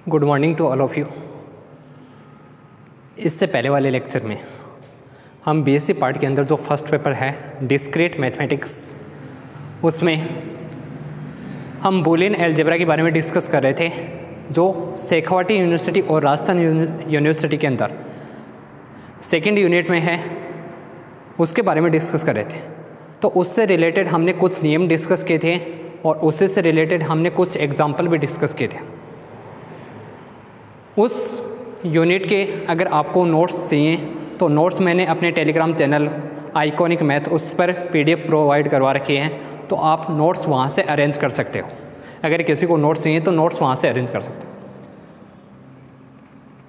Good morning to all of you. इससे पहले वाले लेक्चर में हम बीएससी पार्ट के अंदर जो फर्स्ट पेपर है डिस्क्रीट मैथमेटिक्स, उसमें हम बूलियन अलजेब्रा के बारे में डिस्कस कर रहे थे, जो शेखावाटी यूनिवर्सिटी और राजस्थान यूनिवर्सिटी के अंदर सेकेंड यूनिट में है, उसके बारे में डिस्कस कर रहे थे। तो उससे रिलेटेड हमने कुछ नियम डिस्कस किए थे और उससे से रिलेटेड हमने कुछ एग्जाम्पल भी डिस्कस किए थे। उस यूनिट के अगर आपको नोट्स चाहिए तो नोट्स मैंने अपने टेलीग्राम चैनल आइकॉनिक मैथ उस पर पीडीएफ प्रोवाइड करवा रखी हैं, तो आप नोट्स वहाँ से अरेंज कर सकते हो। अगर किसी को नोट्स चाहिए तो नोट्स वहाँ से अरेंज कर सकते हो।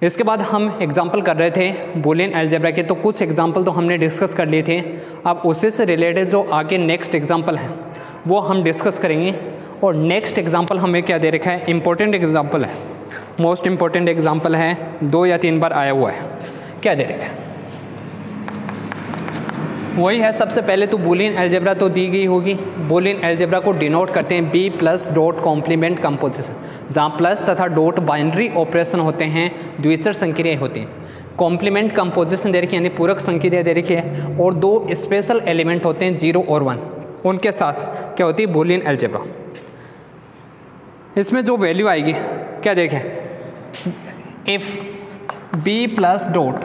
इसके बाद हम एग्जाम्पल कर रहे थे बूलियन अलजेब्रा के, तो कुछ एग्जाम्पल तो हमने डिस्कस कर लिए थे। अब उसी से रिलेटेड जो आगे नेक्स्ट एग्जाम्पल है वो हम डिस्कस करेंगे। और नेक्स्ट एग्जाम्पल हमें क्या दे रखा है, इंपॉर्टेंट एग्जाम्पल है, मोस्ट इंपॉर्टेंट एग्जाम्पल है, 2 या 3 बार आया हुआ है। क्या दे रखा है वही है। सबसे पहले तो बूलियन अलजेब्रा तो दी गई होगी। बूलियन अलजेब्रा को डिनोट करते हैं B plus dot complement composition, जहाँ प्लस तथा डॉट बाइनरी ऑपरेशन होते हैं, द्विचर संक्रियाएं होती हैं। कॉम्प्लीमेंट कंपोजिशन दे रखी है यानी पूरक संक्रिया दे रखी है, और 2 स्पेशल एलिमेंट होते हैं 0 और 1, उनके साथ क्या होती है बूलियन अलजेब्रा। इसमें जो वैल्यू आएगी क्या दे रखे है, इफ बी प्लस डॉट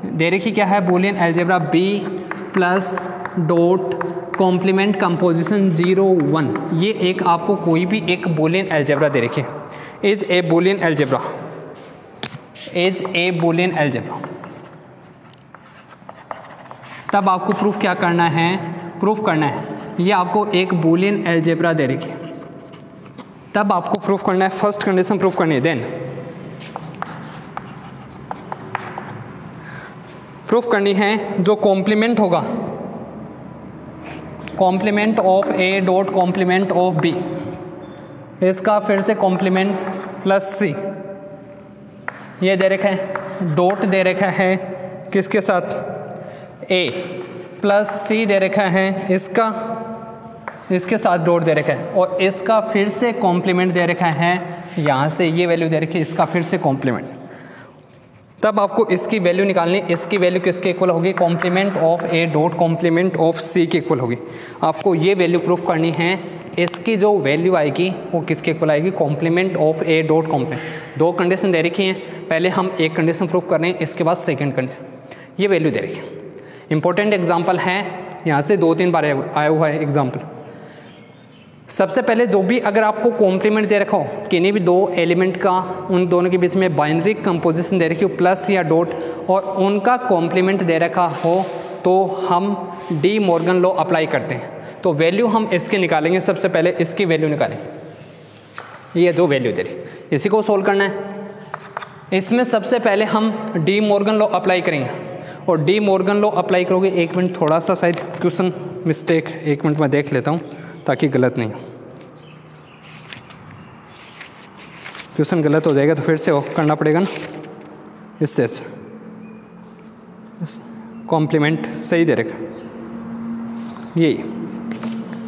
दे रखी क्या है Boolean algebra, B plus dot complement composition 0 1, ये एक आपको कोई भी एक बूलियन अलजेब्रा दे रखी है, is a Boolean algebra, is a Boolean algebra. तब आपको प्रूफ क्या करना है, प्रूफ करना है ये आपको एक बूलियन अलजेब्रा दे रखी है, तब आपको प्रूफ करना है, फर्स्ट कंडीशन प्रूफ करनी है। देन प्रूफ करनी है जो कॉम्प्लीमेंट होगा, complement of A dot complement of b, इसका फिर से कॉम्प्लीमेंट प्लस सी, ये दे रखा है डॉट दे रखा है किसके साथ, ए प्लस सी दे रखा है इसका, इसके साथ डॉट दे रखा है, और इसका फिर से कॉम्प्लीमेंट दे रखा है, यहाँ से ये वैल्यू दे रखी है, इसका फिर से कॉम्प्लीमेंट। तब आपको इसकी वैल्यू निकालनी, इसकी वैल्यू किसके इक्वल होगी, complement of A dot complement of C के इक्वल होगी। आपको ये वैल्यू प्रूफ करनी है, इसकी जो वैल्यू आएगी वो किसके इक्वल आएगी, complement of A dot complement. 2 condition दे रखी हैं, पहले हम एक कंडीशन प्रूफ कर रहे हैं, इसके बाद सेकेंड कंडीशन, ये वैल्यू दे रखी है। इंपॉर्टेंट एग्जाम्पल है, यहाँ से 2-3 बार आया हुआ है एग्जाम्पल। सबसे पहले जो भी अगर आपको कॉम्प्लीमेंट दे रखा हो, किन्हीं भी 2 एलिमेंट का, उन दोनों के बीच में बाइनरी कंपोजिशन दे रखी हो प्लस या डॉट, और उनका कॉम्प्लीमेंट दे रखा हो, तो हम डी मॉर्गन लॉ अप्लाई करते हैं। तो वैल्यू हम इसके निकालेंगे, सबसे पहले इसकी वैल्यू निकालेंगे, ये जो वैल्यू दे रही इसी को सोल्व करना है। इसमें सबसे पहले हम डी मॉर्गन लॉ अप्लाई करेंगे, और डी मॉर्गन लॉ अप्लाई करोगे, 1 मिनट थोड़ा सा शायद क्वेश्चन मिस्टेक, 1 मिनट में देख लेता हूँ ताकि गलत नहीं हो। क्वेश्चन गलत हो जाएगा तो फिर से करना पड़ेगा ना, इससे कॉम्प्लीमेंट सही दे रखा,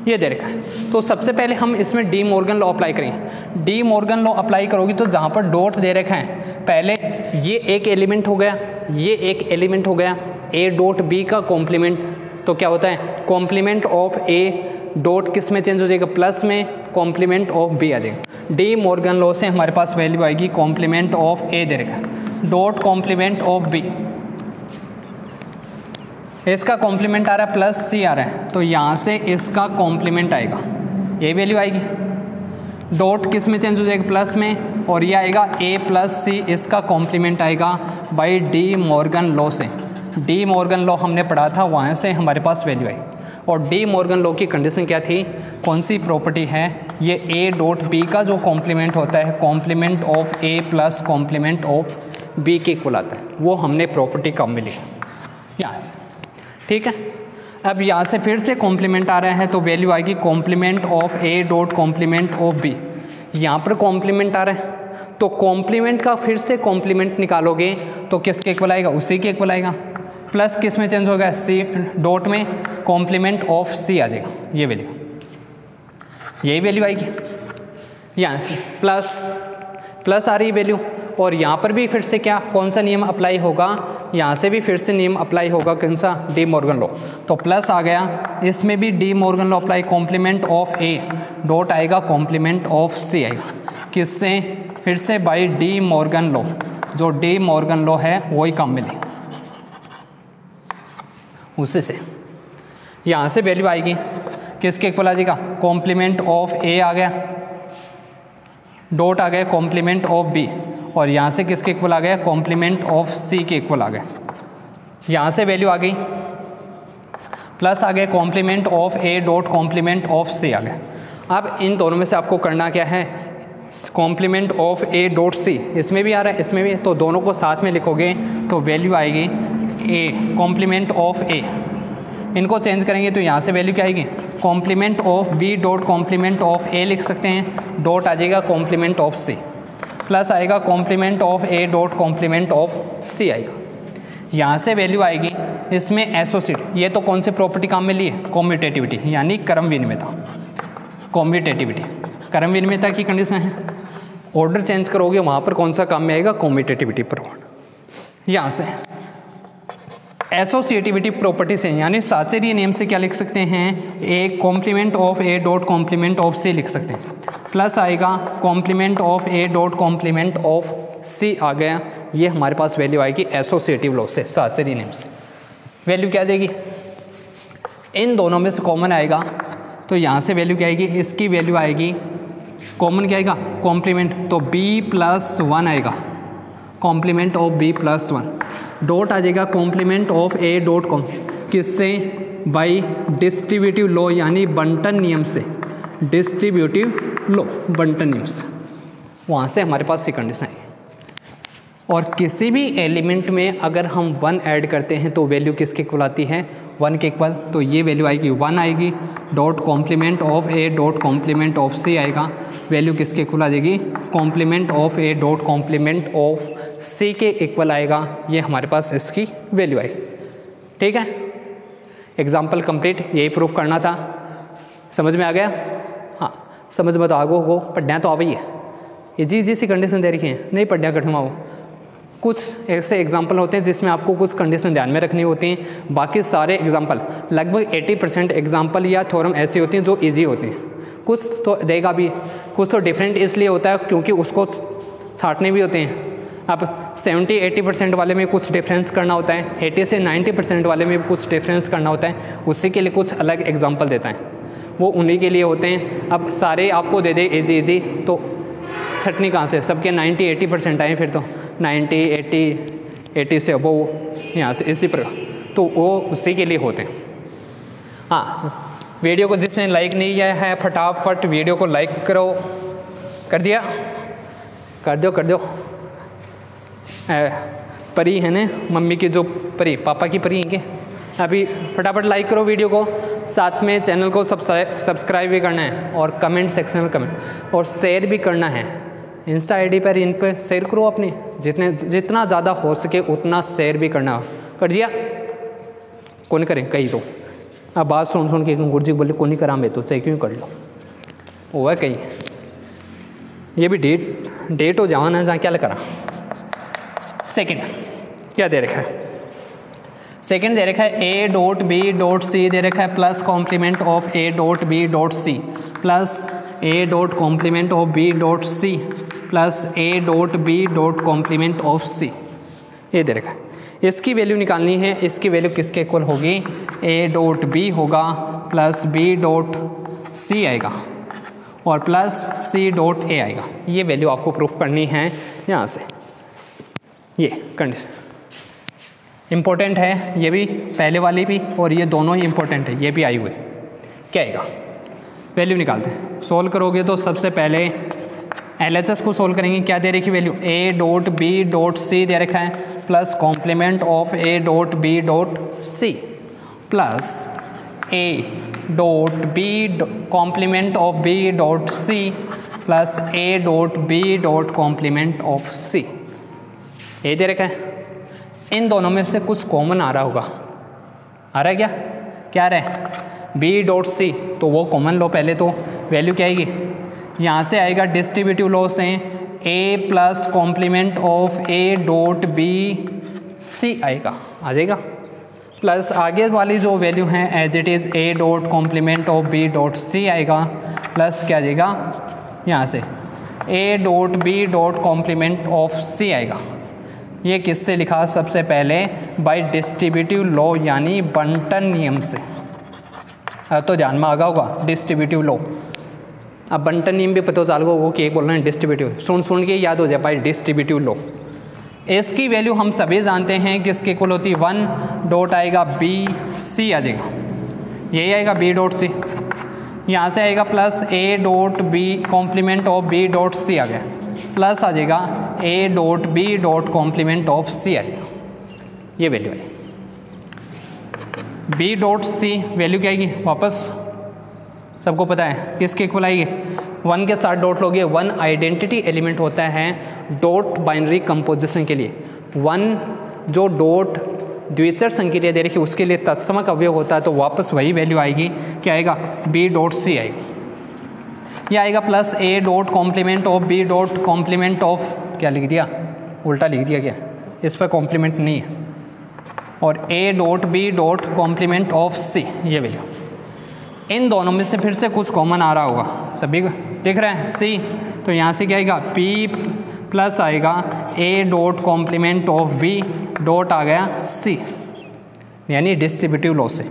ये दे रखा है। तो सबसे पहले हम इसमें डी मॉर्गन लॉ अप्लाई करेंगे। डी मॉर्गन लॉ अप्लाई करोगी तो जहाँ पर डॉट दे रखा है, पहले ये एक एलिमेंट हो गया, ये एक एलिमेंट हो गया, ए डॉट बी का कॉम्प्लीमेंट, तो क्या होता है कॉम्प्लीमेंट ऑफ ए डॉट किस में चेंज हो जाएगा, प्लस में, कॉम्प्लीमेंट ऑफ बी आ जाएगा। डी मॉर्गन लॉ से हमारे पास वैल्यू आएगी कॉम्प्लीमेंट ऑफ ए दे रखा है, डॉट कॉम्प्लीमेंट ऑफ बी, इसका कॉम्प्लीमेंट आ रहा है प्लस सी आ रहा है, तो यहाँ से इसका कॉम्प्लीमेंट आएगा, ये वैल्यू आएगी। डॉट किस में चेंज हो जाएगा, प्लस में, और ये आएगा ए प्लस सी, इसका कॉम्प्लीमेंट आएगा बाई डी मॉर्गन लॉ से। डी मॉर्गन लॉ हमने पढ़ा था, वहाँ से हमारे पास वैल्यू आई। और डी मॉर्गन लॉ की कंडीशन क्या थी, कौन सी प्रॉपर्टी है, ये ए डॉट बी का जो कॉम्प्लीमेंट होता है, complement of a plus complement of b के इक्वल आता है, वो हमने प्रॉपर्टी कब मिली यहाँ से, ठीक है। अब यहाँ से फिर से कॉम्प्लीमेंट आ रहा है, तो वैल्यू आएगी complement of A dot complement of b. यहाँ पर कॉम्प्लीमेंट आ रहा है, तो कॉम्प्लीमेंट का फिर से कॉम्प्लीमेंट निकालोगे तो किसके इक्वल आएगा, उसी के इक्वल आएगा। प्लस किस में चेंज होगा, सी डॉट में, कॉम्प्लीमेंट ऑफ सी आ जाएगा, ये वैल्यू, यही वैल्यू आएगी। यहाँ से प्लस आ रही वैल्यू, और यहाँ पर भी फिर से क्या कौन सा नियम अप्लाई होगा, यहाँ से भी फिर से नियम अप्लाई होगा कौन सा, डी मॉर्गन लॉ। तो प्लस आ गया, इसमें भी De Morgan law apply, complement of A dot आएगा कॉम्प्लीमेंट ऑफ सी आएगा, किससे, फिर से बाई डी मॉर्गन लॉ, जो डी मॉर्गन लॉ है वही काम मिली उसी से। यहाँ से वैल्यू आएगी किसके इक्वल आ जाएगा, कॉम्प्लीमेंट ऑफ ए आ गया, डॉट आ गया कॉम्प्लीमेंट ऑफ बी, और यहाँ से किसके इक्वल आ गया, कॉम्प्लीमेंट ऑफ सी के इक्वल आ गया। यहाँ से वैल्यू आ गई, प्लस आ गया complement of A dot complement of C आ गया। अब इन दोनों में से आपको करना क्या है, complement of A dot c, इसमें भी आ रहा है इसमें भी, तो दोनों को साथ में लिखोगे तो वैल्यू आएगी ए कॉम्प्लीमेंट ऑफ ए, इनको चेंज करेंगे तो यहाँ से वैल्यू क्या आएगी, complement of B dot complement of A लिख सकते हैं, डॉट आ जाएगा कॉम्प्लीमेंट ऑफ सी, प्लस आएगा complement of A dot complement of सी आएगा। यहाँ से वैल्यू आएगी इसमें एसोसिएट, ये तो कौन सी प्रॉपर्टी काम में ली है, कॉम्यूटेटिविटी यानी क्रम विनिमयता, कॉम्यूटेटिविटी क्रम विनिमयता की कंडीशन है, ऑर्डर चेंज करोगे वहाँ पर कौन सा काम में आएगा, कॉम्यूटेटिविटी पर। यहाँ से एसोसिएटिविटी प्रॉपर्टी से यानी साचेरिय नियम से क्या लिख सकते हैं, A complement of A dot complement of C लिख सकते हैं, प्लस आएगा complement of A dot complement of C आ गया। ये हमारे पास वैल्यू आएगी एसोसिएटिव लॉ से, साचेरिय नियम से। वैल्यू क्या आ जाएगी, इन दोनों में से कॉमन आएगा तो यहाँ से वैल्यू क्या आएगी, इसकी वैल्यू आएगी कॉमन क्या आएगा, कॉम्प्लीमेंट, तो बी प्लस वन आएगा complement of B plus one, dot आ जाएगा complement of A dot com, किससे, बाई डिस्ट्रीब्यूटिव लॉ यानी बंटन नियम से, डिस्ट्रीब्यूटिव लॉ बंटन नियम से, वहाँ से हमारे पास सी कंडीशन है। और किसी भी एलिमेंट में अगर हम 1 ऐड करते हैं तो वैल्यू किसके इक्वल आती है, 1 के इक्वल, तो ये वैल्यू आएगी 1 आएगी, dot complement of A dot complement of सी आएगा, वैल्यू किसके इक्वल आ जाएगी, complement of A dot complement of C के इक्वल आएगा। ये हमारे पास इसकी वैल्यू आई। ठीक है, एग्जाम्पल कंप्लीट, यही प्रूफ करना था। समझ में आ गया, हाँ समझ में तो आगो हो पढ़ना तो आ गई है, इजी सी कंडीशन दे रखी है, नहीं पढ़ना कठिन हो। कुछ ऐसे एग्जाम्पल होते हैं जिसमें आपको कुछ कंडीशन ध्यान में रखनी होती हैं, बाकी सारे एग्जाम्पल लगभग 80% एग्जाम्पल या थ्योरम ऐसी होती हैं जो इजी होती हैं। कुछ तो देगा भी, कुछ तो डिफरेंट इसलिए होता है क्योंकि उसको छाँटने भी होते हैं। अब 70-80% वाले में कुछ डिफरेंस करना होता है, 80 से 90% वाले में कुछ डिफरेंस करना होता है, उसी के लिए कुछ अलग एग्जाम्पल देता है, वो उन्हीं के लिए होते हैं। अब सारे आपको दे दे इजी तो छटनी कहाँ से, सबके 90-80% आए, फिर तो 90-80 से वो यहाँ से इसी पर, तो वो उसी के लिए होते हैं। हाँ, वीडियो को जिसने लाइक नहीं किया है फटाफट वीडियो को लाइक करो, कर दिया, कर दो। परी है ना, मम्मी की जो परी, पापा की परी है क्या, अभी फटाफट लाइक करो वीडियो को, साथ में चैनल को सब्सक्राइब भी करना है, और कमेंट सेक्शन में कमेंट और शेयर भी करना है। इंस्टा आईडी पर इन पर शेयर करो अपनी, जितना ज़्यादा हो सके उतना शेयर भी करना। कर दिया, कौन करें कहीं तो, अब बात सुन के गुरु जी बोले कौन नहीं करा, मैं तो चाहे क्यों कर लो, वो है कहीं, ये भी डेट हो जावा ना, जहाँ क्या करा। सेकंड क्या दे रखा है, सेकंड दे रखा है A dot B dot C दे रखा है, plus complement of A dot B dot C plus A dot complement of B dot C plus A dot B dot complement of C, ये दे रखा है। इसकी वैल्यू निकालनी है, इसकी वैल्यू किसके इक्वल होगी, ए डॉट बी होगा प्लस बी डॉट सी आएगा और प्लस सी डॉट ए आएगा। ये वैल्यू आपको प्रूफ करनी है यहाँ से, ये कंडीशन इम्पोर्टेंट है, ये भी पहले वाली भी और ये दोनों ही इम्पोर्टेंट है, ये भी आई हुई। क्या आएगा, वैल्यू निकालते हैं। सोल्व करोगे तो सबसे पहले LHS को सोल्व करेंगे। क्या दे रखी value, A dot B dot C दे रखा है plus complement of A dot B dot C plus A dot B complement of B dot C plus A dot B dot complement of C, ये दे रखा है। इन दोनों में से कुछ कॉमन आ रहा होगा, आ रहा है क्या आ रहा है, बी डॉट सी, तो वो कॉमन लो पहले, तो वैल्यू क्या आएगी, यहाँ से आएगा डिस्ट्रीब्यूटिव लॉ से A plus complement of A dot B C आएगा, आ जाएगा। प्लस आगे वाली जो वैल्यू है as it is A dot complement of B dot C आएगा, प्लस क्या आ जाएगा यहाँ से A dot B dot complement of सी आएगा। ये किससे लिखा? सबसे पहले बाय डिस्ट्रीब्यूटिव लॉ यानी बंटन नियम से। तो ध्यान में आ गया होगा डिस्ट्रीब्यूटिव लॉ। अब बंटन नियम भी पता चल गया वो क्या बोल रहे हैं, डिस्ट्रीब्यूटिव सुन के याद हो जाए बाय डिस्ट्रीब्यूटिव लॉ। इसकी वैल्यू हम सभी जानते हैं किसके इक्वल होती है 1 डॉट आएगा बी सी आ जाएगा, यही आएगा बी डॉट सी। यहाँ से आएगा plus A dot B complement of B dot C आ गया, प्लस आ जाएगा A dot B dot complement of C आ जाएगा, ये वैल्यू है। बी डॉट सी वैल्यू क्या आएगी वापस सबको पता है किसके इक्वल आएगी 1 के साथ डॉट लोगे। 1 आइडेंटिटी एलिमेंट होता है डॉट बाइनरी कंपोजिशन के लिए। 1 जो डॉट द्विचर संख्या दे रखी है उसके लिए तत्समक अवयव होता है, तो वापस वही वैल्यू आएगी, क्या आएगा बी डॉट सी आएगा। यह आएगा plus A dot complement of B dot complement of, क्या लिख दिया उल्टा लिख दिया क्या, इस पर कॉम्प्लीमेंट नहीं है, और A dot B dot complement of C, ये वैल्यू। इन दोनों में से फिर से कुछ कॉमन आ रहा होगा सभी को दिख रहा है सी, तो यहाँ से क्या आएगा पी प्लस आएगा A dot complement of B dot आ गया सी, यानी डिस्ट्रीब्यूटिव लॉ से।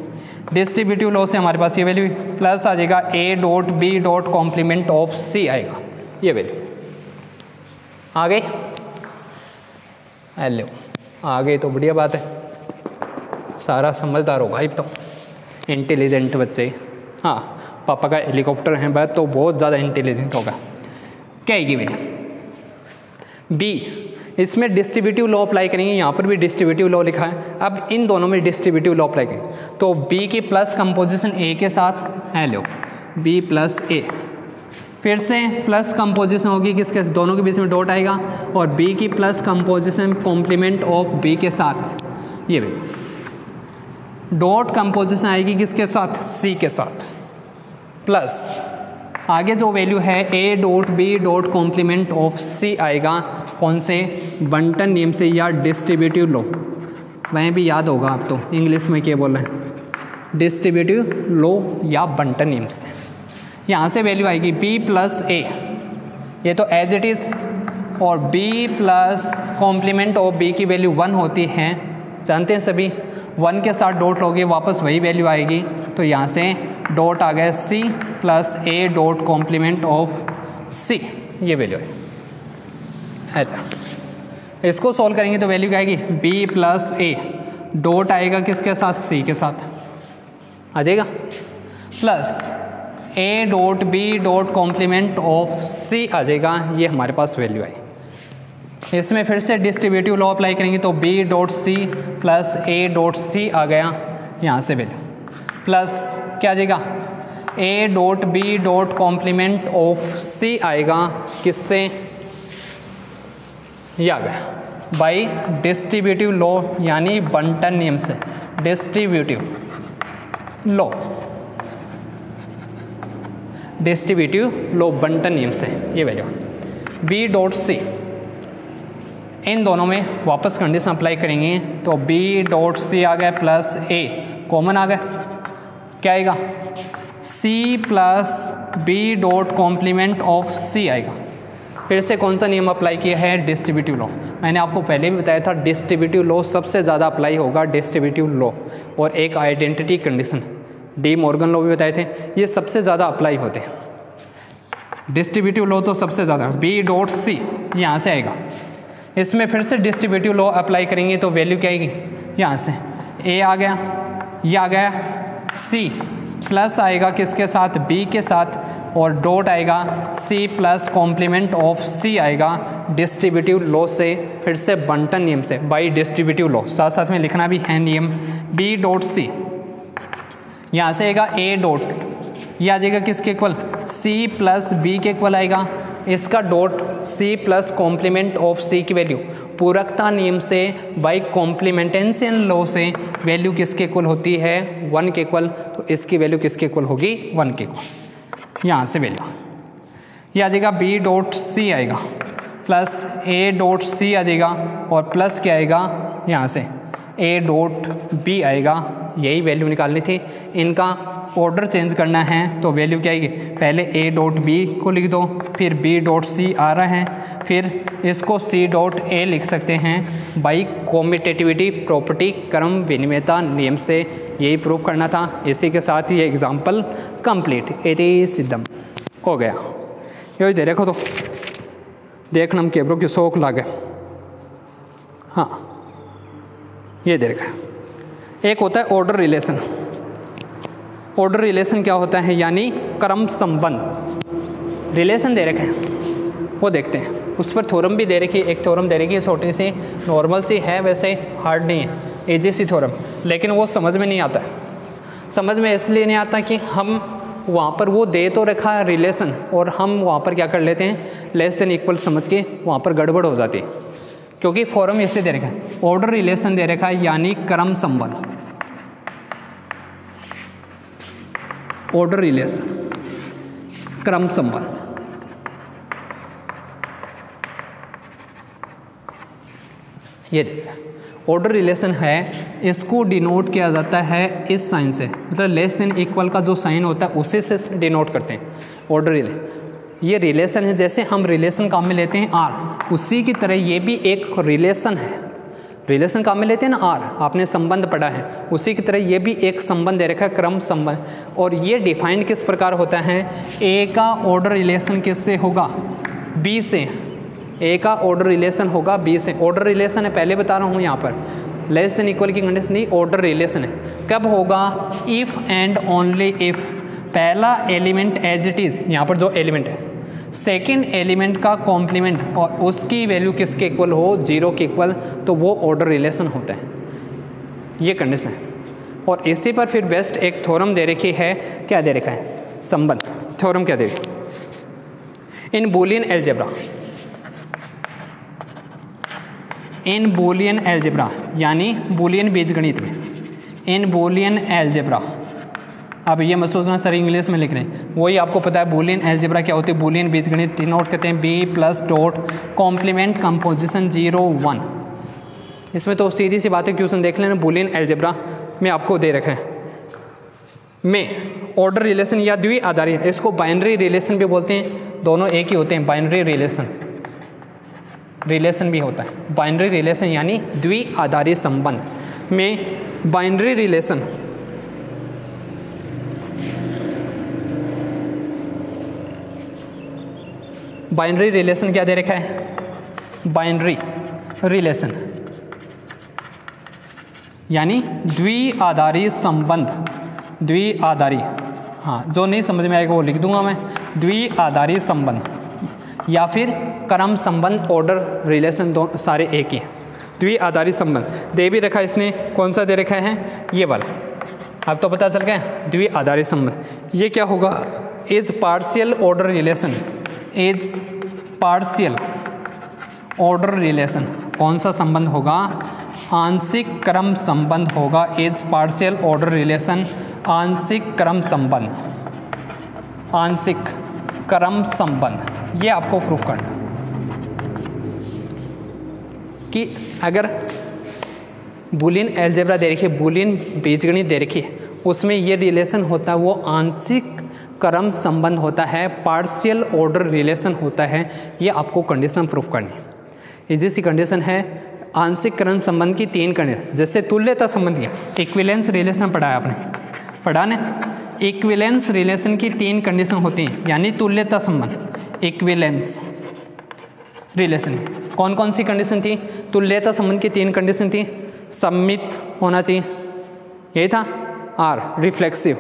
डिस्ट्रीब्यूटिव लॉ से हमारे पास ये वैल्यू प्लस आ जाएगा A dot B dot complement of सी आएगा, ये वैल्यू आ गई। हेलो आ गई तो बढ़िया बात है, सारा समझदार होगा अब तो, इंटेलिजेंट बच्चे। हाँ पापा का हेलीकॉप्टर है बात तो बहुत ज़्यादा इंटेलिजेंट होगा। क्या आएगी बेटा बी, इसमें डिस्ट्रीब्यूटिव लॉ अप्लाई करेंगे, यहाँ पर भी डिस्ट्रीब्यूटिव लॉ लिखा है। अब इन दोनों में डिस्ट्रीब्यूटिव लॉ अप्लाई करेंगे तो बी की प्लस कंपोजिशन ए के साथ हेलो बी प्लस ए, फिर से प्लस कंपोजिशन होगी किसके, दोनों के बीच में डॉट आएगा, और बी की plus composition complement of b के साथ, ये भी डॉट कंपोजिशन आएगी किसके साथ सी के साथ, प्लस आगे जो वैल्यू है A dot B dot complement of सी आएगा कौन से, बंटन नियम से या डिस्ट्रीब्यूटिव लॉ। वहीं भी याद होगा आप तो इंग्लिश में क्या बोल रहे हैं, डिस्ट्रीब्यूटिव लॉ या बंटन नियम से। यहाँ से वैल्यू आएगी बी प्लस ए, ये तो एज इट इज़, और b plus complement of b की वैल्यू 1 होती है, जानते हैं सभी। 1 के साथ डॉट लोगे वापस वही वैल्यू आएगी, तो यहाँ से डॉट आ गया C plus A dot complement of C, ये वैल्यू है। इसको सॉल्व करेंगे तो वैल्यू क्या आएगी बी प्लस ए, डॉट आएगा किसके साथ सी के साथ आ जाएगा, plus A dot B dot complement of C आ जाएगा, ये हमारे पास वैल्यू आई। इसमें फिर से डिस्ट्रीब्यूटिव लॉ अप्लाई करेंगे तो B dot C plus A dot C आ गया, यहाँ से वैल्यू प्लस क्या आ जाएगा A dot B dot complement of सी आएगा किससे, ये आ गया बाय डिस्ट्रीब्यूटिव लॉ यानी बंटन नियम से। डिस्ट्रीब्यूटिव लॉ, डिस्ट्रीब्यूटिव लॉ बंटन नियम से, ये वैल्यू बी डॉट सी। इन दोनों में वापस कंडीशन अप्लाई करेंगे तो बी डॉट सी आ गया प्लस ए कॉमन आ गया, क्या आएगा C plus B dot complement of सी आएगा। फिर से कौन सा नियम अप्लाई किया है, डिस्ट्रीब्यूटिव लॉ। मैंने आपको पहले भी बताया था डिस्ट्रीब्यूटिव लॉ सबसे ज़्यादा अप्लाई होगा, डिस्ट्रीब्यूटिव लॉ और एक identity condition D Morgan law भी बताए थे, ये सबसे ज़्यादा अप्लाई होते हैं। डिस्ट्रीब्यूटिव लॉ तो सबसे ज़्यादा बी डॉट सी यहाँ से आएगा। इसमें फिर से डिस्ट्रीब्यूटिव लॉ अप्लाई करेंगे तो वैल्यू क्या आएगी, यहाँ से ए आ गया, ये आ गया सी प्लस आएगा किसके साथ बी के साथ, और डॉट आएगा सी प्लस कॉम्प्लीमेंट ऑफ सी आएगा डिस्ट्रीब्यूटिव लॉ से, फिर से बंटन नियम से बाय डिस्ट्रीब्यूटिव लॉ। साथ साथ में लिखना भी है नियम बी डॉट सी, यहाँ से आएगा ए डॉट, ये आ जाएगा किसके इक्वल सी प्लस बी के इक्वल आएगा, इसका dot C plus complement of C की वैल्यू पूरकता नियम से बाय कॉम्प्लीमेंटेंशियन लॉ से वैल्यू किसके इक्वल होती है 1 के इक्वल, तो इसकी वैल्यू किसके इक्वल होगी 1 के इक्वल। यहाँ से वैल्यू ये आ जाएगा बी डॉट सी आएगा प्लस ए डॉट सी आ जाएगा और प्लस क्या आएगा यहाँ से ए डॉट बी आएगा। यही वैल्यू निकालनी थी। इनका ऑर्डर चेंज करना है तो वैल्यू क्या आएगी, पहले ए डॉट बी को लिख दो, फिर बी डॉट सी आ रहा है, फिर इसको सी डॉट ए लिख सकते हैं बाई कॉम्यूटेटिविटी प्रॉपर्टी क्रम विनिमयता नियम से। यही प्रूफ करना था। इसी के साथ ये एग्जाम्पल कंप्लीट। इति सिद्धम हो गया। ये दे देखो तो देखना केबरो की शौक लागे। हाँ ये दे रखा है। एक होता है ऑर्डर रिलेशन। ऑर्डर रिलेशन क्या होता है, यानी क्रम संबंध। रिलेशन दे रखे हैं वो देखते हैं। उस पर थ्योरम भी दे रखी है। एक थ्योरम दे रखी है, छोटी सी नॉर्मल सी है, वैसे हार्ड नहीं है, इजी सी थ्योरम, लेकिन वो समझ में नहीं आता। समझ में इसलिए नहीं आता कि हम वहाँ पर वो दे तो रखा है रिलेशन और हम वहाँ पर क्या कर लेते हैं, लेस देन इक्वल समझ के वहाँ पर गड़बड़ हो जाती है। क्योंकि फॉर्म ऐसे दे रखा है, ऑर्डर रिलेशन दे रखा है यानी क्रम संबंध। ऑर्डर रिलेशन क्रम संबंध। ये देखिए ऑर्डर रिलेशन है, इसको डिनोट किया जाता है इस साइन से, मतलब लेस देन इक्वल का जो साइन होता है उसी से डिनोट करते हैं ऑर्डर रिलेशन। ये रिलेशन है, जैसे हम रिलेशन काम में लेते हैं आर, उसी की तरह ये भी एक रिलेशन है। रिलेशन काम में लेते हैं ना आर, आपने संबंध पढ़ा है, उसी की तरह ये भी एक संबंध दे रखा है, क्रम संबंध। और ये डिफाइंड किस प्रकार होता है, ए का ऑर्डर रिलेशन किससे होगा, बी से। ए का ऑर्डर रिलेशन होगा बी से। ऑर्डर रिलेशन है, पहले बता रहा हूँ यहाँ पर लेस देन इक्वल की कंडीशन नहीं, ऑर्डर रिलेशन है। कब होगा, इफ़ एंड ओनली इफ़ पहला एलिमेंट एज इट इज़, यहाँ पर जो एलिमेंट है, सेकेंड एलिमेंट का कॉम्प्लीमेंट और उसकी वैल्यू किसके इक्वल हो, जीरो के इक्वल, तो वो ऑर्डर रिलेशन होता है। ये कंडीशन है। और इसी पर फिर बेस्ट एक थ्योरम दे रखी है, क्या दे रखा है, संबंध। थ्योरम क्या दे रखी, इन बूलियन एल्जेब्रा, इन बूलियन एल्जेब्रा यानी बूलियन बीजगणित में, इन बूलियन एल्जेब्रा। अब ये मत सोचना सर इंग्लिश में लिख रहे हैं, वही आपको पता है बूलियन एल्जेब्रा क्या होती है। बूलियन बीजगणित नोट करते हैं B plus dot complement composition 0 1। इसमें तो सीधी सी बात है, क्वेश्चन देख लेना। बूलियन एल्जेब्रा में आपको दे रखा है में ऑर्डर रिलेशन या द्वि आधारी, इसको बाइनरी रिलेशन भी बोलते हैं, दोनों एक ही होते हैं। बाइनरी रिलेशन भी होता है। बाइनरी रिलेशन यानी द्वि आधारी संबंध में बाइनरी रिलेशन, बाइनरी रिलेशन क्या दे रखा है, बाइनरी रिलेशन यानी द्वि आधारी संबंध, द्वि आधारी। हाँ जो नहीं समझ में आएगा वो लिख दूंगा मैं, द्वि आधारी संबंध या फिर क्रम संबंध, ऑर्डर रिलेशन, दोनों सारे एक ही हैं। द्वि आधारी संबंध दे भी रखा इसने, कौन सा दे रखा है, ये वाला। अब तो पता चल गया द्वि आधारी संबंध। ये क्या होगा, is partial order relation, is partial order relation. कौन सा संबंध होगा, आंशिक क्रम संबंध होगा। इज पार्शियल ऑर्डर रिलेशन आंशिक क्रम संबंध, आंशिक क्रम संबंध। ये आपको प्रूफ करना कि अगर बूलियन एल्जेब्रा दे रखी है, बूलियन बीजगणित दे रखी है, उसमें ये रिलेशन होता है वो आंशिक क्रम संबंध होता है, पार्शियल ऑर्डर रिलेशन होता है। ये आपको कंडीशन प्रूफ करनी है। इजी सी कंडीशन है। आंशिक क्रम संबंध की 3 कंडीशन, जैसे तुल्यता संबंध की, इक्विवेलेंस रिलेशन पढ़ा है आपने, पढ़ा ना। इक्विवेलेंस रिलेशन की 3 कंडीशन होती हैं, यानी तुल्यता संबंध, इक्विवेलेंस रिलेशन। कौन कौन सी कंडीशन थी, तुल्यता संबंध की 3 कंडीशन थी। सममित होना चाहिए, यही था। आर रिफ्लेक्सिव,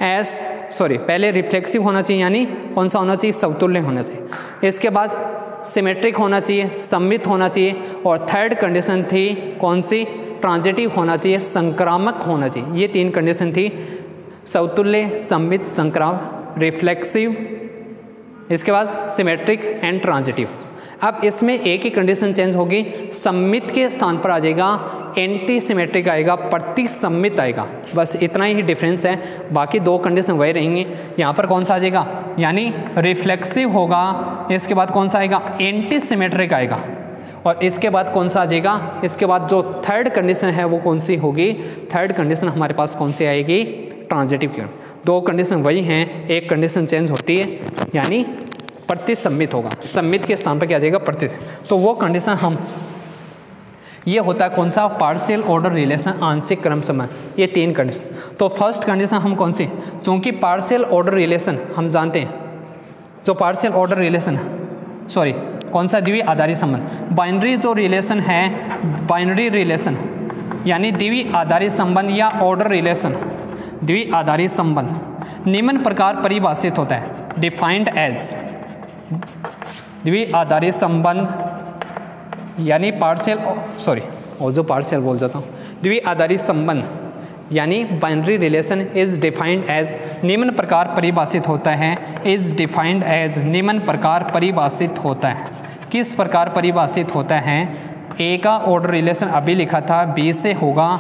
एस सॉरी पहले रिफ्लेक्सिव होना चाहिए, यानी कौन सा होना चाहिए, समतुल्य होना चाहिए। इसके बाद सिमेट्रिक होना चाहिए, सममित होना चाहिए। और थर्ड कंडीशन थी कौन सी, ट्रांजिटिव होना चाहिए, संक्रामक होना चाहिए। ये 3 कंडीशन थी, समतुल्य, सममित, संक्रामक, रिफ्लेक्सिव, इसके बाद सिमेट्रिक एंड ट्रांजिटिव। अब इसमें एक ही कंडीशन चेंज होगी, सममित के स्थान पर आ जाएगा एंटी सिमेट्रिक आएगा, प्रतिसम्मित आएगा, बस इतना ही डिफरेंस है, बाकी दो कंडीशन वही रहेंगी। यहाँ पर कौन सा आ जाएगा, यानी रिफ्लेक्सिव होगा, इसके बाद कौन सा आएगा, एंटी सिमेट्रिक आएगा, और इसके बाद कौन सा आ जाएगा, इसके बाद जो थर्ड कंडीशन है वो कौन सी होगी, थर्ड कंडीशन हमारे पास कौन सी आएगी, ट्रांजिटिव की। दो कंडीशन वही हैं, एक कंडीशन चेंज होती है, यानी प्रतिसम्मित होगा, सम्मित के स्थान पर क्या आ जाएगा, प्रति। तो वो कंडीशन हम, ये होता है कौन सा, पार्शियल ऑर्डर रिलेशन, आंशिक क्रम संबंध, ये तीन कंडीशन। तो फर्स्ट कंडीशन हम कौन सी, चूंकि पार्शियल ऑर्डर रिलेशन हम जानते हैं, जो पार्शियल ऑर्डर रिलेशन, सॉरी कौन सा, द्वि आधारी संबंध, बाइनरी जो रिलेशन है, बाइनरी रिलेशन यानी द्वि आधारी संबंध या ऑर्डर रिलेशन, द्वि आधारी संबंध निम्न प्रकार परिभाषित होता है, डिफाइंड एज, द्वि आधारी संबंध यानी पार्शियल, सॉरी और जो पार्शियल बोल जाता हूँ, द्वि आधारी संबंध यानी binary relation is defined as, निम्न प्रकार परिभाषित होता है, इज डिफाइंड एज, निम्न प्रकार परिभाषित होता है, किस प्रकार परिभाषित होता है, ए का ऑर्डर रिलेशन अभी लिखा था, बी से होगा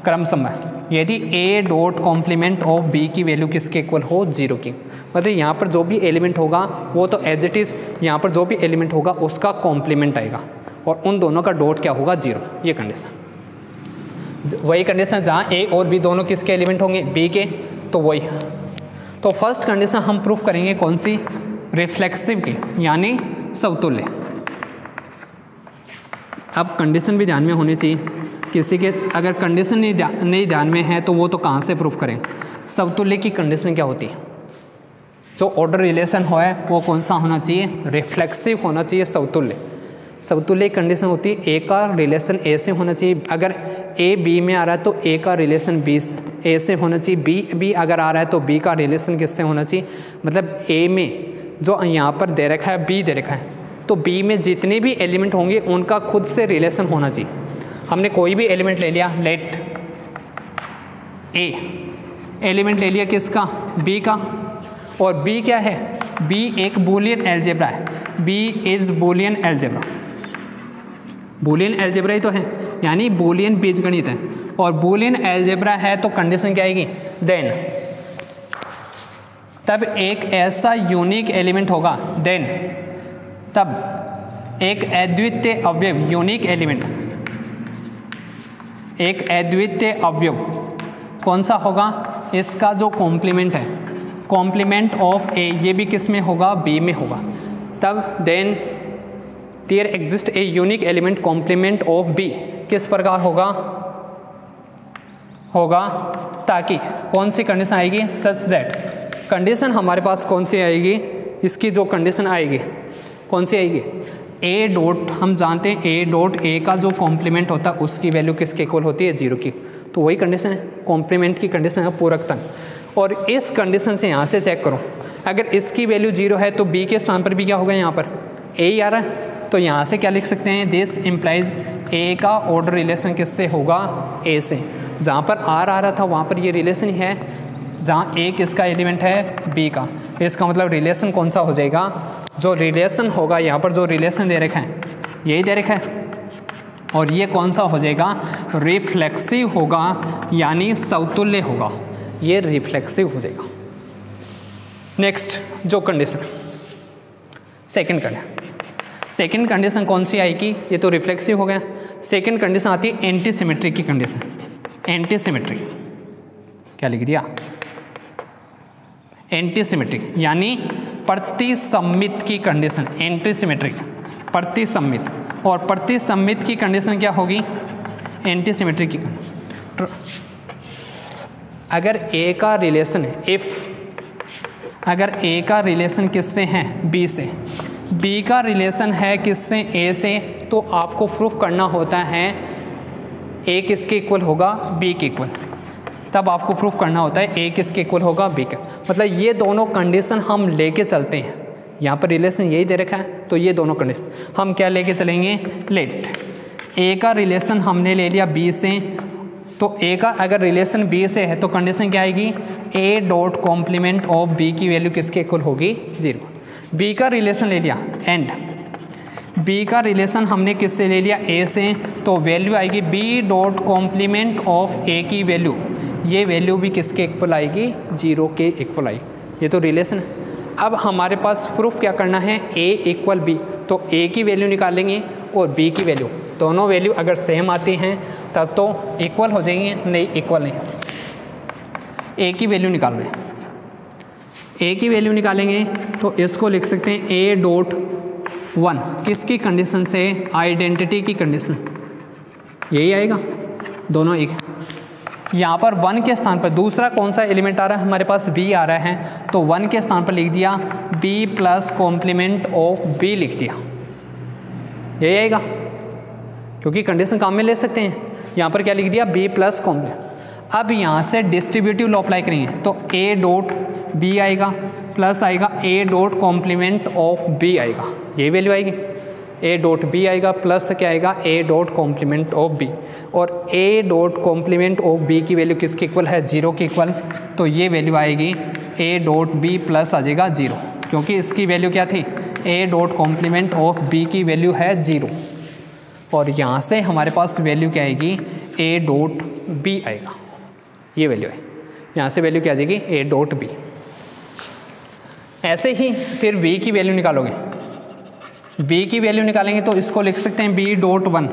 क्रम संबंध, यदि a dot complement of b की वैल्यू किसके इक्वल हो, जीरो की, मतलब यहाँ पर जो भी एलिमेंट होगा वो तो एज इट इज़, यहाँ पर जो भी एलिमेंट होगा उसका कॉम्प्लीमेंट आएगा, और उन दोनों का डॉट क्या होगा, जीरो, ये कंडीशन, वही कंडीशन जहाँ ए और बी दोनों किसके एलिमेंट होंगे, बी के, तो वही। तो फर्स्ट कंडीशन हम प्रूफ करेंगे कौन सी, रिफ्लेक्सिव की, यानी समतुल्य। अब कंडीशन भी ध्यान में होनी चाहिए, किसी के अगर कंडीशन नहीं ध्यान में है तो वो तो कहाँ से प्रूफ करें। समतुल्य की कंडीशन क्या होती है, जो ऑर्डर रिलेशन हो है वो कौन सा होना चाहिए, रिफ्लेक्सिव होना चाहिए, समतुल्य। समतुल्य कंडीशन होती है, ए का रिलेशन ए से होना चाहिए, अगर ए बी में आ रहा है तो ए का रिलेशन बी ए से होना चाहिए, बी अगर आ रहा है तो बी का रिलेशन किससे होना चाहिए, मतलब ए में जो यहाँ पर दे रखा है बी दे रखा है, तो बी में जितने भी एलिमेंट होंगे उनका खुद से रिलेशन होना चाहिए। हमने कोई भी एलिमेंट ले लिया, लेट ए एलिमेंट ले लिया किसका, बी का, और बी क्या है, बी एक बूलियन एल्जेब्रा है, B is Boolean algebra, Boolean algebra ही तो है, यानी बूलियन बीजगणित है, और बूलियन एल्जेब्रा है तो कंडीशन क्या आएगी, देन तब एक ऐसा यूनिक एलिमेंट होगा, देन तब एक अद्वितीय अवयव, यूनिक एलिमेंट, एक अद्वितीय अवयव कौन सा होगा, इसका जो कॉम्प्लीमेंट है, कॉम्प्लीमेंट ऑफ ए, ये भी किस में होगा, बी में होगा, तब then there exist a unique element complement of b, किस प्रकार होगा, ताकि कौन सी कंडीशन आएगी, सच दैट, कंडीशन हमारे पास कौन सी आएगी, इसकी जो कंडीशन आएगी कौन सी आएगी, ए डॉट, हम जानते हैं ए डॉट ए का जो कॉम्प्लीमेंट होता है उसकी वैल्यू किसके इक्वल होती है, जीरो की, तो वही कंडीशन है, कॉम्प्लीमेंट की कंडीशन है, पूरकता। और इस कंडीशन से यहाँ से चेक करो, अगर इसकी वैल्यू जीरो है तो बी के स्थान पर भी क्या होगा, यहाँ पर ए ही आ रहा है, तो यहाँ से क्या लिख सकते हैं, दिस इम्प्लाइज ए का ऑर्डर रिलेशन किससे होगा, ए से, जहाँ पर आर आ रहा था वहाँ पर ये रिलेशन ही है, जहाँ ए किसका एलिमेंट है, बी का, इसका मतलब रिलेशन कौन सा हो जाएगा, जो रिलेशन होगा यहाँ पर जो रिलेशन दे रखा है यही दे रखा है, और ये कौन सा हो जाएगा, रिफ्लेक्सिव होगा, यानी समतुल्य होगा, ये रिफ्लेक्सिव हो जाएगा। नेक्स्ट जो कंडीशन, सेकंड कंडीशन कौन सी आएगी, ये तो रिफ्लेक्सिव हो गया, सेकंड कंडीशन आती है एंटी सिमेट्रिक की कंडीशन, एंटी सिमेट्रिक, क्या लिख दिया, एंटी सिमेट्रिक यानी प्रतिसम्मित की कंडीशन, एंटी सिमेट्रिक प्रतिसम्मित, और प्रतिसम्मित की कंडीशन क्या होगी, एंटी सिमेट्रिक की कंडीशन, अगर ए का रिलेशन है, इफ अगर ए का रिलेशन किससे है, बी से, बी का रिलेशन है किससे, ए से, तो आपको प्रूफ करना होता है ए किसके इक्वल होगा, बी के इक्वल, तब आपको प्रूफ करना होता है ए किसके इक्वल होगा, बी के, मतलब ये दोनों कंडीशन हम लेके चलते हैं, यहाँ पर रिलेशन यही दे रखा है, तो ये दोनों कंडीशन हम क्या लेके चलेंगे, लेट ए का रिलेशन हमने ले लिया बी से, तो ए का अगर रिलेशन बी से है तो कंडीशन क्या आएगी, a dot complement of b की वैल्यू किसके इक्वल होगी, जीरो, बी का रिलेशन ले लिया एंड बी का रिलेशन हमने किससे ले लिया, ए से, तो वैल्यू आएगी बी डॉट कॉम्प्लीमेंट ऑफ ए की वैल्यू, ये वैल्यू भी किसके इक्वल आएगी, 0 के इक्वल आएगी। ये तो रिलेशन है। अब हमारे पास प्रूफ क्या करना है, ए इक्वल बी, तो ए की वैल्यू निकालेंगे और बी की वैल्यू, दोनों वैल्यू अगर सेम आती हैं तब तो इक्वल हो जाएंगे, नहीं इक्वल नहीं। ए की वैल्यू निकाल रहे हैं, ए की वैल्यू निकालेंगे तो इसको लिख सकते हैं ए डॉट 1, किसकी कंडीशन से, आइडेंटिटी की कंडीशन, यही आएगा, दोनों एक। यहाँ पर 1 के स्थान पर दूसरा कौन सा एलिमेंट आ रहा है, हमारे पास b आ रहा है, तो 1 के स्थान पर लिख दिया b plus complement of b लिख दिया, यही आएगा, क्योंकि कंडीशन काम में ले सकते हैं। यहाँ पर क्या लिख दिया, b प्लस कॉम्प्लीमेंट। अब यहाँ से डिस्ट्रीब्यूटिव लॉ अप्लाई करेंगे तो a डॉट b आएगा प्लस आएगा a dot complement of b आएगा, ये वैल्यू आएगी, a डॉट b आएगा प्लस क्या आएगा, a dot complement of b, और a dot complement of b की वैल्यू किसके इक्वल है, 0 के इक्वल, तो ये वैल्यू आएगी a डॉट b प्लस आ जाएगा 0, क्योंकि इसकी वैल्यू क्या थी, a dot complement of b की वैल्यू है 0, और यहाँ से हमारे पास वैल्यू क्या आएगी, a डॉट b आएगा, ये वैल्यू है, यहाँ से वैल्यू क्या आ जाएगी, a डॉट b। ऐसे ही फिर b की वैल्यू निकालोगे, b की वैल्यू निकालेंगे तो इसको लिख सकते हैं b डॉट 1,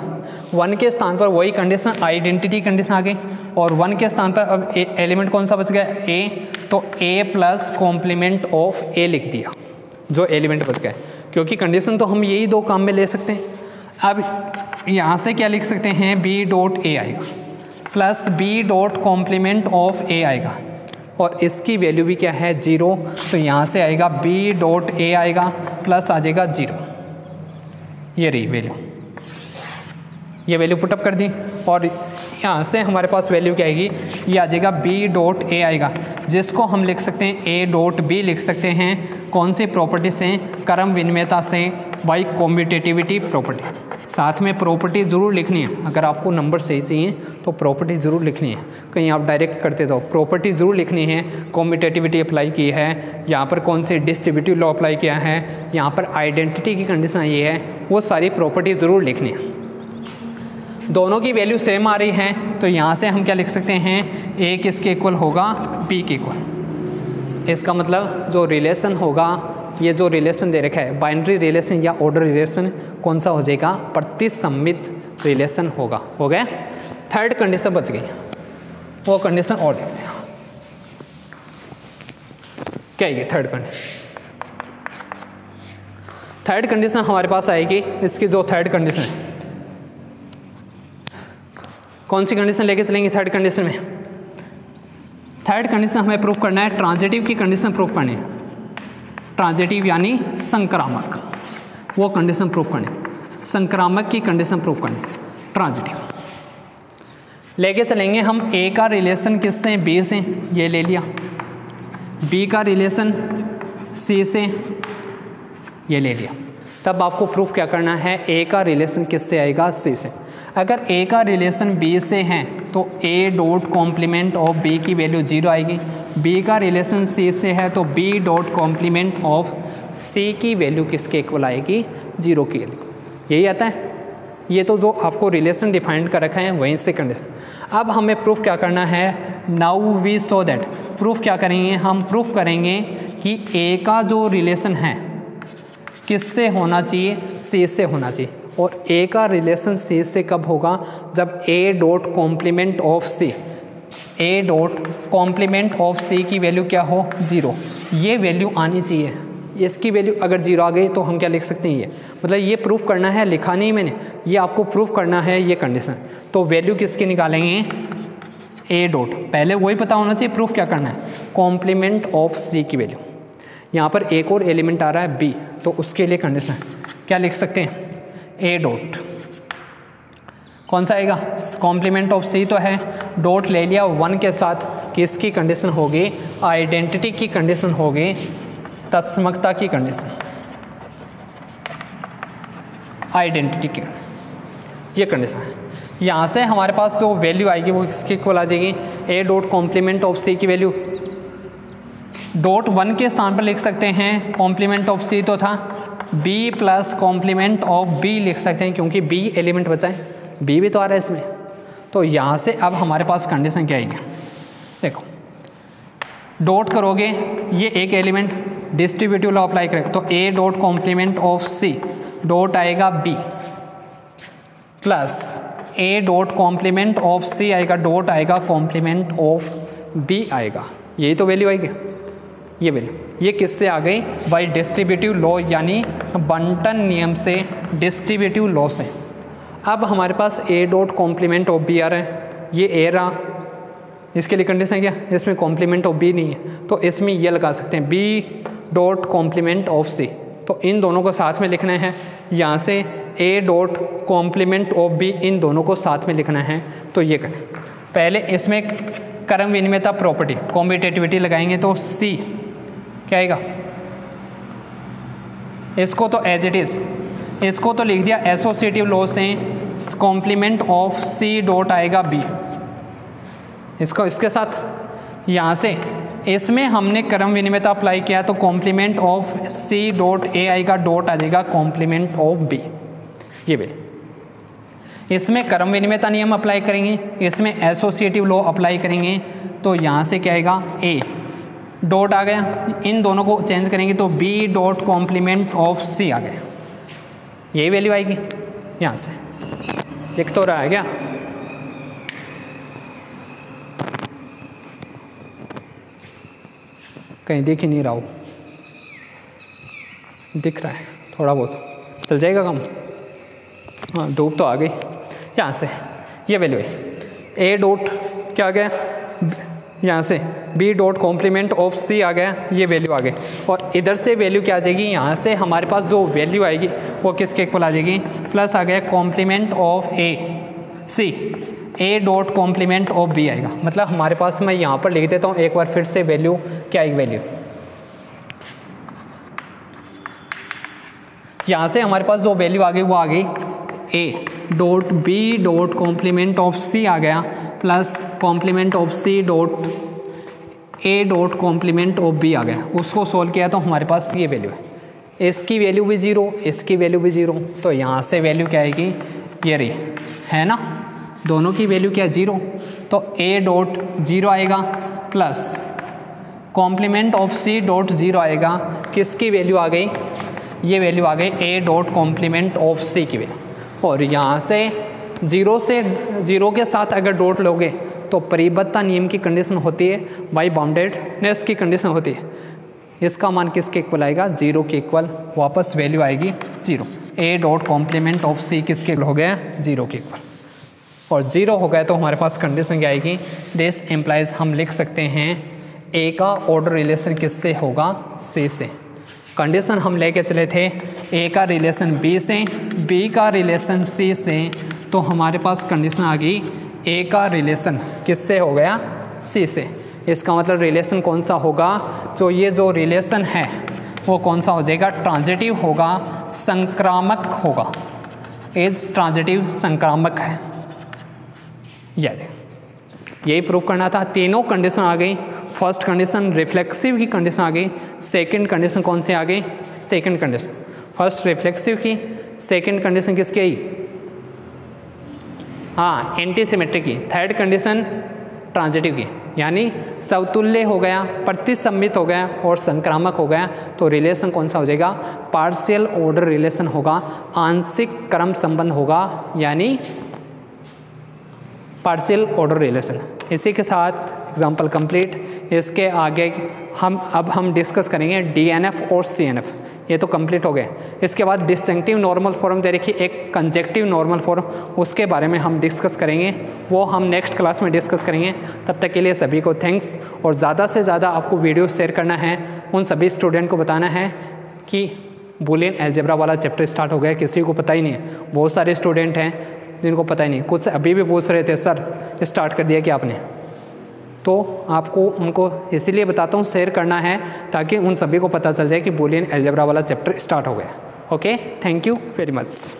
1 के स्थान पर वही कंडीशन, आइडेंटिटी कंडीशन आ गई, और 1 के स्थान पर अब एलिमेंट कौन सा बच गया, a, तो a plus complement of a लिख दिया, जो एलिमेंट बच गया, क्योंकि कंडीशन तो हम यही दो काम में ले सकते हैं। अब यहाँ से क्या लिख सकते हैं, b डॉट a आएगा plus b dot complement of a आएगा, और इसकी वैल्यू भी क्या है, 0, तो यहाँ से आएगा b डॉट a आएगा प्लस आ जाएगा 0, ये रही वैल्यू, ये वैल्यू पुटअप कर दी, और यहाँ से हमारे पास वैल्यू क्या आएगी, ये आ जाएगा b डॉट a आएगा, जिसको हम लिख सकते हैं a डॉट b लिख सकते हैं, कौन सी प्रॉपर्टी से, क्रम विनिमयता से, बाई कॉम्पिटिटिविटी प्रॉपर्टी। साथ में प्रॉपर्टी ज़रूर लिखनी है, अगर आपको नंबर सही चाहिए तो प्रॉपर्टी ज़रूर लिखनी है, कहीं आप डायरेक्ट करते जाओ, प्रॉपर्टी ज़रूर लिखनी है, कॉम्पिटिटिविटी अप्लाई की है, यहाँ पर कौन से डिस्ट्रीब्यूटिव लॉ अप्लाई किया है, यहाँ पर आइडेंटिटी की कंडीशन ये है, वो सारी प्रॉपर्टी ज़रूर लिखनी है। दोनों की वैल्यू सेम आ रही है तो यहाँ से हम क्या लिख सकते हैं, a किसके इक्वल होगा, b के इक्वल। इसका मतलब जो रिलेशन होगा, ये जो रिलेशन दे रखा है, बाइनरी रिलेशन या ऑर्डर रिलेशन, कौन सा हो जाएगा, प्रतिसम्मित रिलेशन होगा, हो गया। थर्ड कंडीशन बच गई, वो कंडीशन और देखते हैं क्या है। थर्ड कंडीशन, थर्ड कंडीशन हमारे पास आएगी, इसकी जो थर्ड कंडीशन है, कौन सी कंडीशन लेके चलेंगे थर्ड कंडीशन में। थर्ड कंडीशन हमें प्रूफ करना है, ट्रांजिटिव की कंडीशन प्रूफ करनी है, ट्रांजिटिव यानी संक्रामक, वो कंडीशन प्रूफ करनी, संक्रामक की कंडीशन प्रूफ करनी, ट्रांजिटिव। लेके चलेंगे हम a का रिलेशन किससे, b से, ये ले लिया, b का रिलेशन c से, ये ले लिया। तब आपको प्रूफ क्या करना है, a का रिलेशन किससे आएगा, c से। अगर a का रिलेशन b से है तो a dot complement of b की वैल्यू 0 आएगी, b का रिलेशन c से है तो b dot complement of c की वैल्यू किसके इक्वल आएगी, 0 के लिए। यही आता है, ये तो जो आपको रिलेशन डिफाइंड कर रखा है वहीं से कंडीशन। अब हमें प्रूफ क्या करना है, now we saw that, proof क्या करेंगे, हम प्रूफ करेंगे कि a का जो रिलेशन है किससे होना चाहिए, c से होना चाहिए, और a का रिलेशन c से कब होगा, जब a dot complement of c, a dot complement of c की वैल्यू क्या हो, 0, ये वैल्यू आनी चाहिए। इसकी वैल्यू अगर 0 आ गई तो हम क्या लिख सकते हैं, ये मतलब ये प्रूफ करना है, लिखा नहीं मैंने, ये आपको प्रूफ करना है ये कंडीशन। तो वैल्यू किसकी निकालेंगे, a डॉट, पहले वही पता होना चाहिए प्रूफ क्या करना है, कॉम्प्लीमेंट ऑफ c की वैल्यू। यहाँ पर एक और एलिमेंट आ रहा है b, तो उसके लिए कंडीशन क्या लिख सकते हैं, a डॉट, कौन सा आएगा, कॉम्प्लीमेंट ऑफ c तो है, डॉट ले लिया 1 के साथ, किसकी कंडीशन होगी, आइडेंटिटी की कंडीशन होगी, तत्समकता की कंडीशन, आइडेंटिटी की ये कंडीशन है। यहाँ से हमारे पास जो वैल्यू आएगी वो किसके इक्वल आ जाएगी, a dot complement of c की वैल्यू डॉट 1 के स्थान पर लिख सकते हैं कॉम्प्लीमेंट ऑफ सी तो था, B plus complement of B लिख सकते हैं क्योंकि बी एलिमेंट बचा है, बी भी तो आ रहा है इसमें। तो यहाँ से अब हमारे पास कंडीशन क्या आएगी, देखो डॉट करोगे ये एक एलिमेंट, डिस्ट्रीब्यूटिव लॉ अप्लाई करेगा तो A dot complement of C dot आएगा B plus A dot complement of सी आएगा डॉट आएगा कॉम्प्लीमेंट ऑफ बी आएगा। यही तो वैल्यू आएगी, ये वैल्यू ये किससे आ गई, बाई डिस्ट्रीब्यूटिव लॉ यानी बंटन नियम से, डिस्ट्रीब्यूटिव लॉ से। अब हमारे पास A dot complement of B आ रहा है, ये ए रहा, इसके लिए कंडीशन क्या, इसमें कॉम्प्लीमेंट ऑफ बी नहीं है तो इसमें ये लगा सकते हैं B dot complement of C, तो इन दोनों को साथ में लिखना है। यहाँ से A dot complement of B इन दोनों को साथ में लिखना है। तो ये करें, पहले इसमें क्रम विनिमयता प्रॉपर्टी कॉम्पिटेटिविटी लगाएंगे तो सी क्या आएगा, इसको तो एज इट इज, इसको तो लिख दिया एसोसिएटिव लॉ से कॉम्प्लीमेंट ऑफ सी डॉट आएगा बी, इसको इसके साथ। यहाँ से इसमें हमने क्रम विनिमयता अप्लाई किया तो complement of C dot A आएगा डॉट आ जाएगा कॉम्प्लीमेंट ऑफ बी, ये भी। इसमें क्रम विनिमयता नियम अप्लाई करेंगे, इसमें एसोसिएटिव लॉ अप्लाई करेंगे तो यहाँ से क्या आएगा ए डॉट आ गया, इन दोनों को चेंज करेंगे तो B dot complement of C आ गया, यही वैल्यू आएगी। यहाँ से दिख तो रहा है क्या, कहीं दिख ही नहीं रहा हो, दिख रहा है थोड़ा बहुत, चल जाएगा काम। हाँ धूप तो आ गई। यहाँ से ये वैल्यू है ए डॉट क्या आ गया, यहाँ से B dot complement of C आ गया, ये वैल्यू आ गई। और इधर से वैल्यू क्या आ जाएगी, यहाँ से हमारे पास जो वैल्यू आएगी वो किसके इक्वल आ जाएगी, प्लस आ गया complement of A C A dot complement of B आएगा। मतलब हमारे पास, मैं यहाँ पर लिख देता हूँ एक बार फिर से वैल्यू क्या आएगी, वैल्यू यहाँ से हमारे पास जो वैल्यू आ गई वो आ गई A dot B dot complement of C आ गया plus complement of C dot A dot complement of B आ गया। उसको सोल्व किया तो हमारे पास ये वैल्यू है, इसकी वैल्यू भी ज़ीरो, इसकी वैल्यू भी ज़ीरो, तो यहाँ से वैल्यू क्या आएगी, ये रही है ना, दोनों की वैल्यू क्या ज़ीरो, तो ए डॉट ज़ीरो आएगा plus complement of C dot zero आएगा, किसकी वैल्यू आ गई, ये वैल्यू आ गई A dot complement of C की वैल्यू। और यहाँ से ज़ीरो के साथ अगर डॉट लोगे तो परिबद्धता नियम की कंडीशन होती है, बाई बाउंडेडनेस की कंडीशन होती है, इसका मान किसके इक्वल आएगा, जीरो के इक्वल, वापस वैल्यू आएगी zero. A dot complement of C किसके इक्वल हो गया, जीरो के इक्वल। और जीरो हो गया तो हमारे पास कंडीशन क्या आएगी, दिस एम्प्लाइज, हम लिख सकते हैं ए का ऑर्डर रिलेशन किससे होगा, सी से। कंडीशन हम लेके चले थे ए का रिलेशन बी से, बी का रिलेशन सी से, तो हमारे पास कंडीशन आ गई ए का रिलेशन किससे हो गया, सी से। इसका मतलब रिलेशन कौन सा होगा, जो ये जो रिलेशन है वो कौन सा हो जाएगा, ट्रांजिटिव होगा, संक्रामक होगा, एज ट्रांजिटिव संक्रामक है। यही प्रूफ करना था। तीनों कंडीशन आ गई। फर्स्ट कंडीशन रिफ्लेक्सिव की कंडीशन आ गई, सेकंड कंडीशन कौन सी आ गई, सेकंड कंडीशन फर्स्ट रिफ्लेक्सिव की, सेकंड कंडीशन किसकी आई, हाँ एंटीसिमेट्रिक की, थर्ड कंडीशन ट्रांजिटिव की, यानी समतुल्य हो गया, प्रतिसम्मित हो गया और संक्रामक हो गया। तो रिलेशन कौन सा हो जाएगा, पार्शियल ऑर्डर रिलेशन होगा, आंशिक क्रम संबंध होगा, यानी पार्शियल ऑर्डर रिलेशन। इसी के साथ एग्जाम्पल कंप्लीट। इसके आगे हम डिस्कस करेंगे डीएनएफ और सीएनएफ, ये तो कंप्लीट हो गए। इसके बाद डिस्टिंक्टिव नॉर्मल फॉर्म दे रखी, एक कंजेक्टिव नॉर्मल फॉर्म, उसके बारे में हम डिस्कस करेंगे, वो हम नेक्स्ट क्लास में डिस्कस करेंगे। तब तक के लिए सभी को थैंक्स। और ज़्यादा से ज़्यादा आपको वीडियो शेयर करना है, उन सभी स्टूडेंट को बताना है कि बूलियन अलजेब्रा वाला चैप्टर स्टार्ट हो गया, किसी को पता ही नहीं है। बहुत सारे स्टूडेंट हैं जिनको पता ही नहीं, कुछ अभी भी पूछ रहे थे सर स्टार्ट कर दिया कि आपने, तो आपको उनको इसीलिए बताता हूँ शेयर करना है ताकि उन सभी को पता चल जाए कि बूलियन अलजेब्रा वाला चैप्टर स्टार्ट हो गया। Okay, thank you very much.